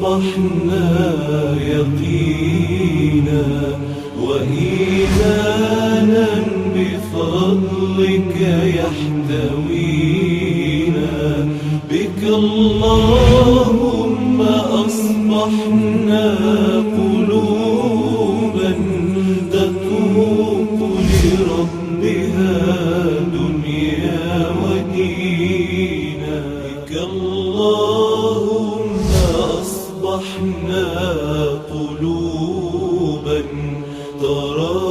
أصبحنا يقينا وإيمانا بفضلك يحتوينا بك اللهم أصبحنا قلوبا تتوق لربها دنيا ودينا بك اللهم أصبحنا قلوبا ترى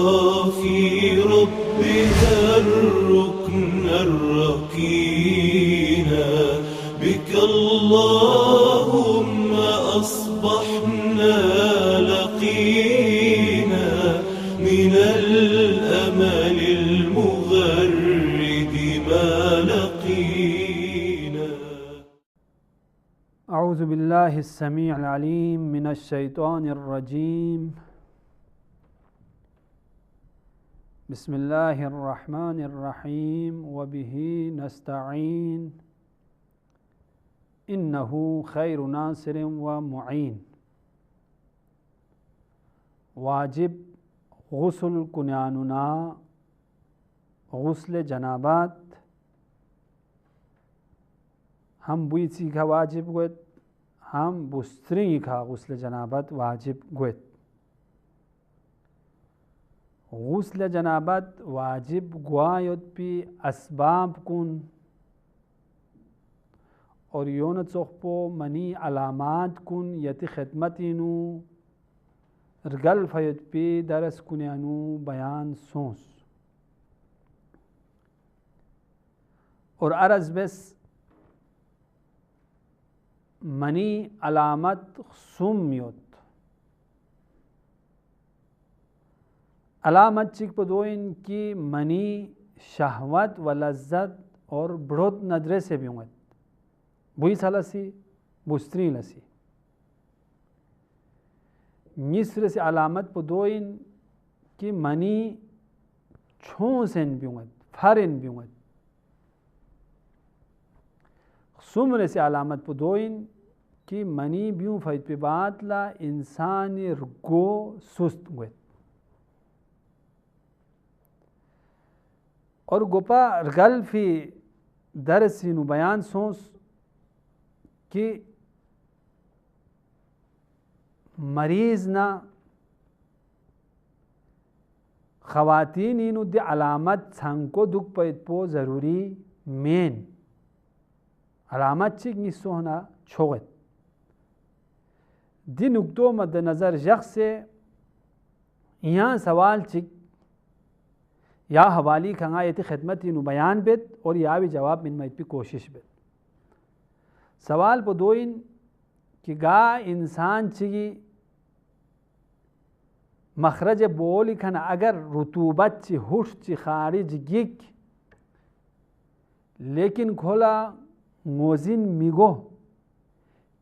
في ربها الركن الركينا بك اللهم أصبحنا لقينا من الأمل المغرد ما لقينا. أعوذ بالله السميع العليم من الشيطان الرجيم. بسم الله الرحمن الرحيم وبه نستعين إنه خير ناصر ومعين. वाजिब गुस्ल कुन्यानुना गुस्ल जनाबात हम बुईसी का वाजिब गुत हम बुस्त्री का गुस्ल जनाबत वाजिब गुत गुस्ल जनाबत वाजिब गुआयत पी असबाब कुन और योन चोखपो मनी अलामात कुन यति खिदमतिनु रगल फयत पी दरस कुन्यानु बयान सोस और अरज बस मनी अलामत सुम्योत अलामत चिक पदोइन की मनी शहवत व लज्जत और बढ़ोत नजरे से भी उमत बुई सलसी बुस्त्री लसी मिस्र से अलामत पदोइन की मनी छोंसेन भी उमत फरेन भी उमत सुमरे से अलामत पदोइन की मनी ब्यूँ फैद पे बातला इंसानी रुगो सुस्त हुए और गोपा रगल फी दरसिनु बयान सोस कि मरीज ना खवातीन इनु दे अलामत संको दुख पैद पो ज़रूरी मेन अलामत चिक निस्सो होना छोगत दी नुक्तो मद्द नज़र शख्स से यहाँ सवाल चिक या हवाली खंगा यति खिदमत इनु बयान बेद और या भी जवाब मिन मैत भी कोशिश बेद सवाल पदोइन कि गा इंसान चिगी मखरज बोली खन अगर रुतूबत ची हुश ची खारिज गिक लेकिन खोला मोजिन मिगो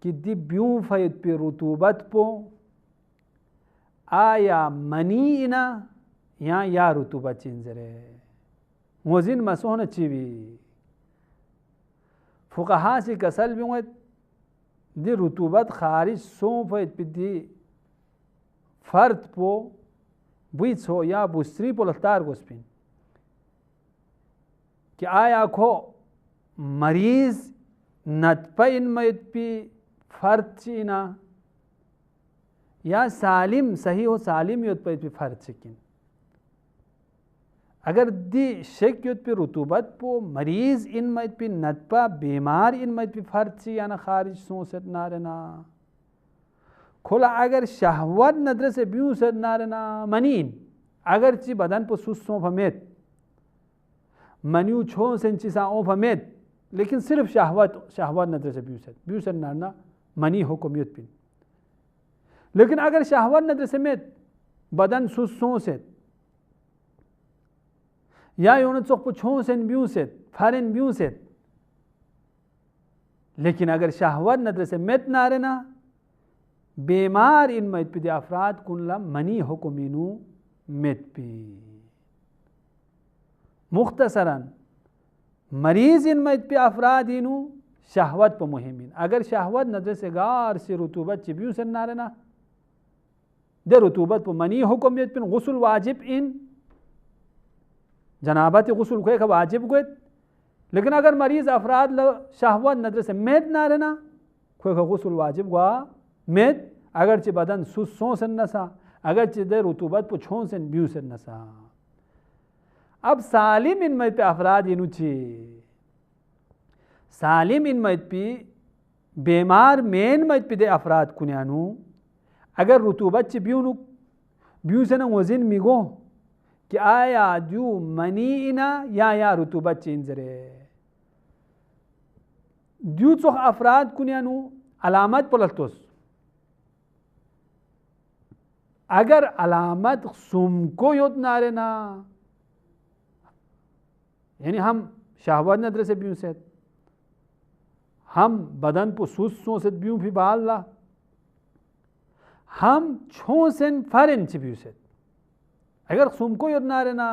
कि दी ब्यूँ फैद पे रुतूबत पो आया मनी इना या रुतूबत चिंजरे मोजिन मसोहन चीवी फुकहा से कसल भी दी रुतूबत खारिज सो फैद पे दी फर्द पो बुईस हो या बुस्त्री पो लफ्तार गोस्पिन कि आया खो मरीज नतपा इन मैत पी फर्द चीना या सालिम सही हो सालिम योत पैद पे फर्द चिकिन अगर दी शेक योत पे रुतूबत पो मरीज इन मैत पे नतपा बीमार इन मैत पे फर्द ची या ना खारिज सोसत नारना खोला अगर शहवत नदर से ब्यूँ से नारना मनीन अगर ची बदन पर सुसों फमेत मनियू छो सेंची सा ओ फमेत लेकिन सिर्फ शहवत नदर से ब्यूँ से नारना मनी हो कमियत पिन लेकिन अगर शहवत नदर से मेत बदन सुसों से या योन चोख पर छो सेन ब्यूँ से फरेन ब्यूँ से लेकिन अगर शहवत नदर से मेत नारना बीमार इन मैत पी अफराद कुनला मनी हुकुमिनु मेत पी मुख्तसरन मरीज इन मैत पे अफराद इनु शहवत पर मुहिमीन अगर शहवत नजर से गार से रुतूबत चिबियों से नारना दे रुतूबत पर मनी हुक्म पिन गुस्ल वाजिब इन जनाबत गुस्ल को वाजिब गुत लेकिन अगर मरीज अफराद शहवत नजर से मेद नारना कोई गुस्ल वाजिब गुआ मेद अगरचे बदन सुसों से नसा अगरचे दे रुतूबत पर छों से ब्यू से नसा। अब सालिम इन मत पे अफराद इनुची सालिम इन मत पे बीमार मेन मत पे दे अफराद कुन्यानु अगर रुतूबत ची ब्यू से न वजिन मिगो कि आया जो मनी इना या रुतूबत ची इंजरे जो चोख अफराद कुन्यानु अलामत पलतोस अगर अलामत सुमको योत नारे ना यानी हम शहवत नदर से ब्यू से हम बदन पर सुसों से ब्यू भी बाल ला हम छों से फरन ची ब्यू से अगर सुमको योत नारे ना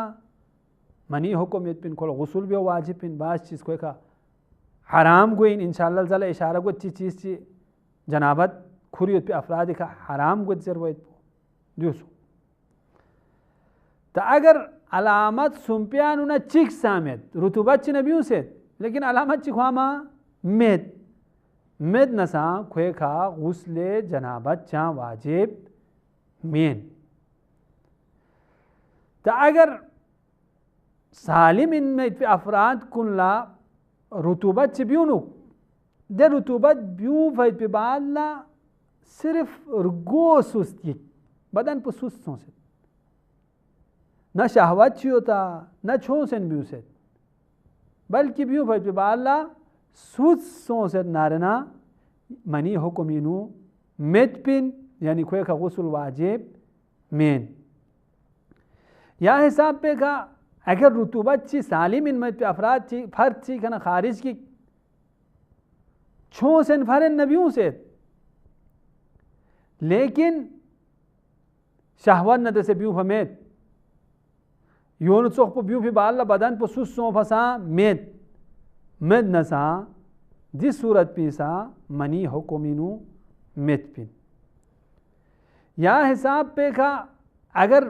मनी हुक्म योत पिन खोल गुस्ल भी वाजिब पिन बास चीज़ कोई का हराम गोइन इंशाअल्लाह ज़ला इशारा को चीज़ ची जनाबत खुरी योत पे अफराद का हराम को जरूरत दूसो तो अगर अलामत सुम्पियान उना चिक सामेत रुतूबत ची नबियों से लेकिन अलामत चिखवामा मेद नसा खुए खा गुस्ले जनाबत चा वाजिब मेन तो अगर सालिम इनमें अफराद कुल्ला रुतूबत ची ब्यूनु दे रुतूबत ब्यू फैद पे बाला सिर्फ रुगो सुस्ती बदन पर सुस्तों से न शहवत ची होता न छों से ब्यू से बल्कि ब्यू फैद पे बाला सुस्तों से नारना मनी हुक्मीनु मेद पिन यानी खुए का गुस्ल वाजिब मेन या हिसाब पे का अगर रुतूबत ची सालिम इन मत पे अफराद ची फर्द ची खाना खारिज की छों से फरन नबियों से लेकिन शहवत नदर से ब्यू फमेद योन चोख पर ब्यू भी बाल बदन पर सुसों फसा मेद नसा जिस सूरत पीसा मनी हुक्मीनु मेद पिन या हिसाब पे का अगर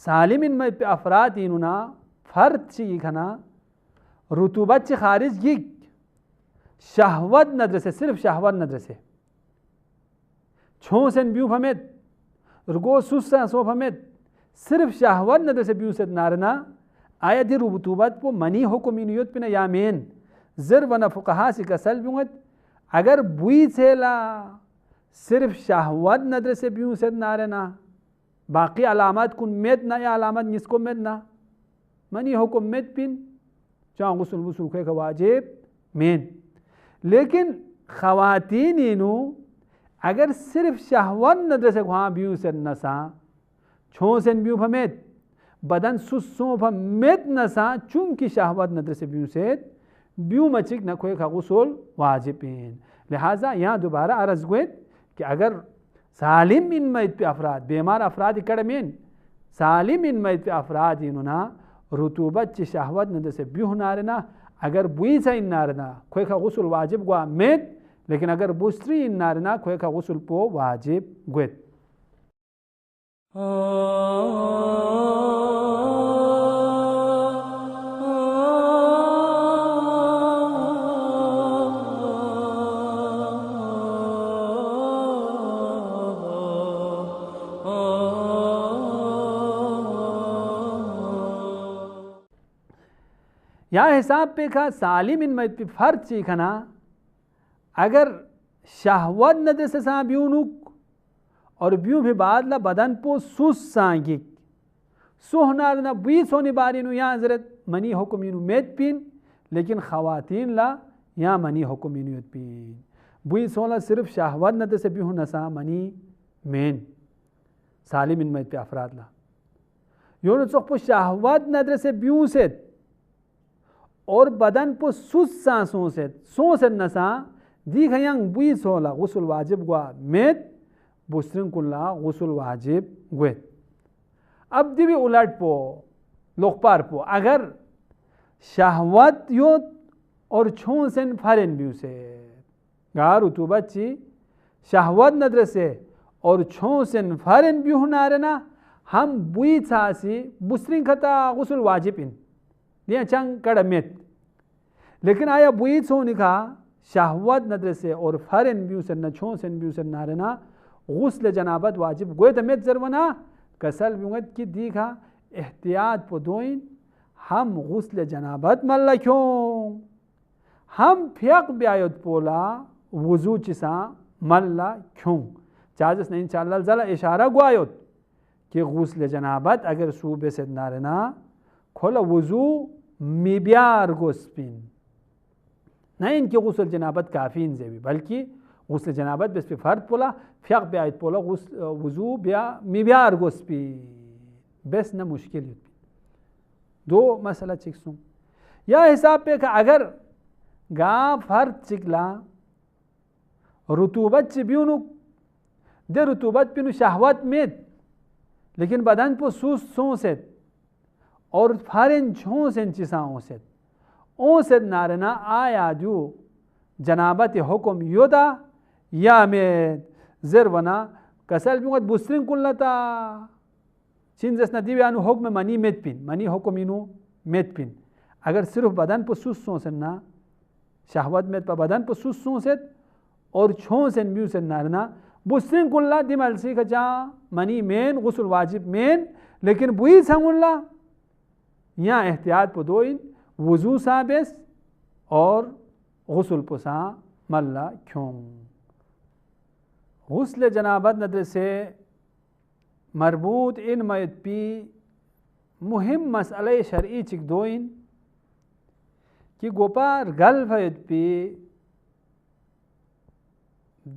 सालिम इन मत पे अफराद इनुना फर्द ची खना रुतूबत ची खारिज की शहवत नजर से सिर्फ शहवत नजर से छों से ब्यू फमेद रुगो सुस्सा सो फमेद सिर्फ शहवत नजर से ब्यू से नारना आया दी रुतूबत को मनी हुक्मीनियत पिना यामेन जर वन फुकहा से कसल ब्यूत अगर बुई से ला सिर्फ शहवत नजर से ब्यू से नारना बाकी अलामत कुन मेद ना या अलामत निसको मेद ना मनी हुक्म मेद पिन चाह गुस्ल वुस्ल खुए का वाजिब मेन लेकिन खवातीन इनु अगर सिर्फ शहवत नजर से वहाँ ब्यू से नसा छों से ब्यू फमेद बदन सुसों फमेद नसा चूंकि शहवत नजर से ब्यू से ब्यू मचिक न खुए का गुस्ल वाजिब पिन लिहाजा यहाँ दोबारा अर्ज गुत कि अगर सालिम इन मत पे अफराद बीमार अफराद इकड़मेन सालिम इन मत पे अफराद इनुना रुतूबत ची शहवत नजर से ब्यू नारना अगर बुई से इन नारना खुए का गुस्ल वाजिब गुआ मेद लेकिन अगर बुस्री इन नारना खुए का गुस्ल पो वाजिब गुत यहाँ हिसाब पे का सालिम इन मत पे फर्ज सीखना अगर शहवत नजर से सा ब्यूनुक और ब्यू भी बादला बदन पो सुस सांगिक सोहनार ना बी सोनी बारी नु यहाँ हजरत मनी हुक्मीनु मेद पिन लेकिन खवातीन ला यहाँ मनी हुक्मीनु पिन बुई सोला सिर्फ शहवत नजर से ब्यू नसा मनी मेन सालिम इन मत पे अफराद ला योन चौक शहवत नजर से ब्यू से और बदन पर सुस सांसों से नसा दी खयंग बुई सोला गुस्ल वाजिब गुआ मेद बुस्रिंग कुल्ला गुस्ल वाजिब गुत अब दिवी उलट पो लोकपार पो अगर शहवत यो और छूं सेन फरेन भी उसे गा रुतूबत ची शहवत नदर से और छूं सेन फरेन भी नारे ना हम बुई छासी बुसरिंग खता गुसल वाजिब इन दिया चंग कड़मेत लेकिन आया बुई छो निका शहवत नदर से और फरेन भी उसे न छूं सेन भी उसे नारे ना गुस्ल जनाबत वाजिब गोए तमेत जरवना कसल बिंगत की दीखा एहतियात पदोइन हम गुस्ल जनाबत मल्ला क्यों हम फियक ब्यायत पोला वजू चिसा मल्ला क्यों चाजस नहीं चाल जला इशारा गुआयत कि गुस्ल जनाबत अगर सूबे से नारना खोला वजू मिब्यार गोस्पिन नहीं इनकी गुस्ल जनाबत काफ़ी इन भी बल्कि गुस्ल जनाबत बेस पे फ़र्द पोला फ़ियक ब्यायत पोला वजू ब्या मिब्यार गोस्पी बेस न मुश्किल दो मसला चिक्सूँ या हिसाब पे का अगर गा फ़र्द चिकला रुतूबत चिब्यूनु दे रुतूबत पिनु शहवत में लेकिन बदन पर सूस सोसेत और फारेन छो सेन चिसा ओसेत ओसेत नारना आया जो जनाबत हुक्म योदा या में ज़रवना कसल बिंगत बुस्रिंग कुल्लता चिंजस नदी व्यानु हुक्म मनी मेत पिन मनी हुक्म इनु मेत पिन अगर सिर्फ बदन पर सूस सोसेन ना शहवत में पर बदन पर सूस सोसेत और छो सेन म्यू सेन नारना बुस्रिंग कुल्ला दिमल सी खचा मनी मेन गुस्ल वाजिब मेन लेकिन बुई संगुल्ला यहाँ एहतियात पदोइन वजू साबेस और गुस्ल पुसा मल्ला क्यों गुस्ल जनाबत नदर से मरबूत इन मयत पी मुहिम मसले शरई चिकदोइन कि गोपार गल फयत पी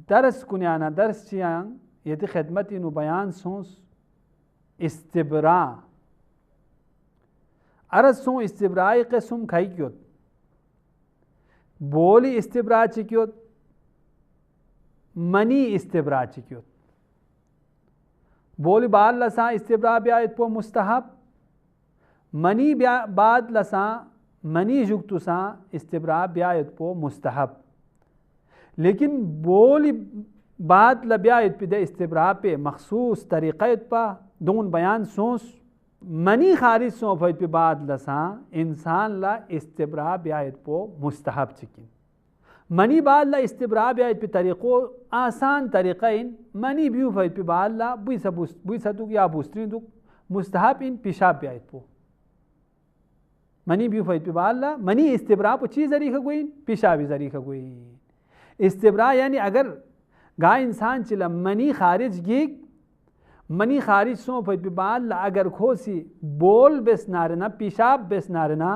दरस कुनियाना दरस चियांग यदि खिदमत इन बयान सोस इस्तिबरा अरज सो इस्तिबराई क़िस्म खाई क्यों बोली इस्तिबरा चिक्यों मनी इस्तिबरा चिक्यों बोली बाद लसा इस्तिबरा ब्यायत पो मुस्तहब मनी बाद लसा मनी जुगतुसा इस्तिबरा ब्यायत पो मुस्तहब लेकिन बोली बात लब्यायत पे दे इस्तिबरा पे मखसूस तरीक़त पा दोन बयान सोस मनी खारिज सो फैत पे बाद लसा इंसान ला इस्तिबरा ब्यायत पो मुस्तहब चिकिन मनी बाद ला इस्तिबरा ब्यायत पे तरीक़ो आसान तरीक़इन मनी भी फैत पे बाद ला बुई सतुक या बुस्त्री दुक मुस्तहब इन पेशाब ब्यायत पो मनी भी फैत पे बाद ला मनी इस्तिबरा पो चीज़ जरी खगोइन पेशाबी जरी खगोइन इस्तिबरा यानी अगर गा इंसान चिला मनी खारिज गिग मनी खारिज सो फैत बाद अगर खोसी बोल बेस नारना पेशाब बेस नारना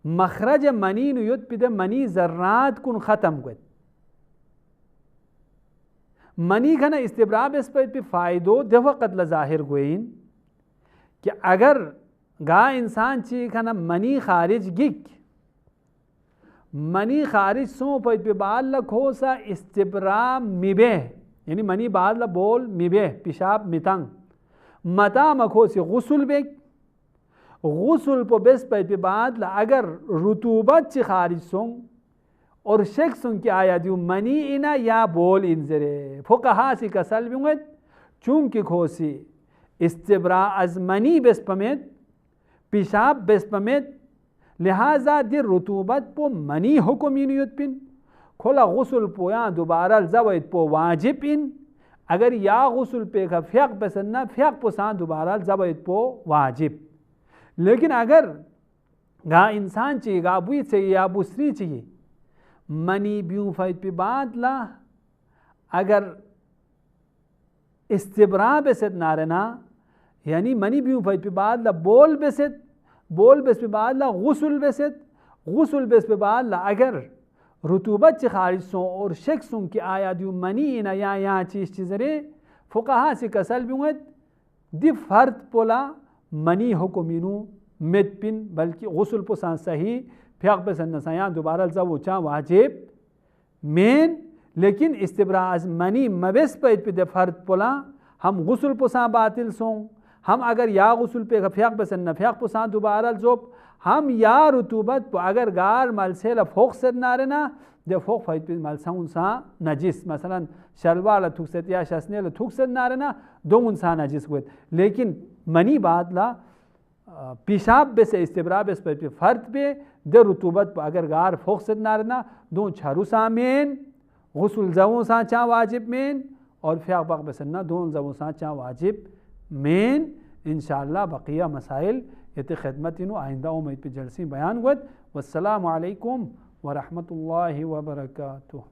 मखरज मनी नुयुत पिदे मनी जर्रात कुन ख़त्म गत मनी खना इस्तिबरा बेस पे फ़ायदो दफ़क़त ज़ाहिर गोइन कि अगर गा इंसान ची खना मनी खारिज गिग मनी खारिज सो फैत बाद खोसा इस्तिबरा मिबे यानी मनी बाद ला बोल मिबे पेशाब मितंग मता मखो से गुस्ल बेग गुस्ल पो बेस पे बाद ला अगर रुतूबत ची खारिज सोंग और शेख सुन के आया दियो मनी इना या बोल इन जरे फुकहा सी कसल बिंगत चूंकि खोसी इस्तिबरा अज मनी बेस पमेत पेशाब बेस पमेत लिहाजा दिर रुतूबत पो मनी हुक्म यूनियत पिन खोला गुस्ल पो या दोबारा जवैत पो वाजिब इन अगर या गुस्ल पे का फ़ियक पसंद फ़ियक पो सा दोबारा जवैत पो वाजिब लेकिन अगर गा इंसान चाहिए गा बुई चाहिए या बुसरी चाहिए मनी ब्यू फैत पे बाद ला अगर इस्तिबरा बेसत नारना यानी मनी ब्यू फैत पे बाद ला बोल बेसत बोल बेस पे बाद ला गुस्ल बेसत गुस्ल बेस पे बाद ला अगर रुतूबत से खारिज सो और शेख सुन के आया दियो मनी इना या चीज़ रे फुकहा से कसल बिंगत दि फ़र्द पोला मनी हुक्मिनु मेत पिन बल्कि गुस्ल पोसा सही फ़ियक पसंद नसाया दोबारा जब ऊँचा वाजिब मेन लेकिन इस्तिबरा अज मनी मबेस पे दे फ़र्द पोला हम गुस्ल पोसा बातिल सों हम अगर या गुस्ल पे फ़्याक बसन नफ़्याक पुसान दोबारा जोब हम या रुतूबत अगर गार मलसे फोक से नारे ना जब फोक फाइट पे मलसा उनसा नजिस मसलन शलवार थुक से या शसने थुक से नारे ना दो उनसा नजिस हुए लेकिन मनी बात ला पेशाब बे से इस्तेबरा बे पे फ़र्द पे दे रुतूबत अगर गार फोक से नारे ना दो छारू सामेन गुस्ल जवों सा चा वाजिब मेन और फ़्याक बाग बसन्ना दोन जवों सा चा वाजिब मेन इंशाअल्लाह बकिया मसाइल ये खिदमत आइंदा उम्मीद पे जलसी बयान हुआ। वस्सलामु अलैकुम व रहमतुल्लाहि व बरकातुहू।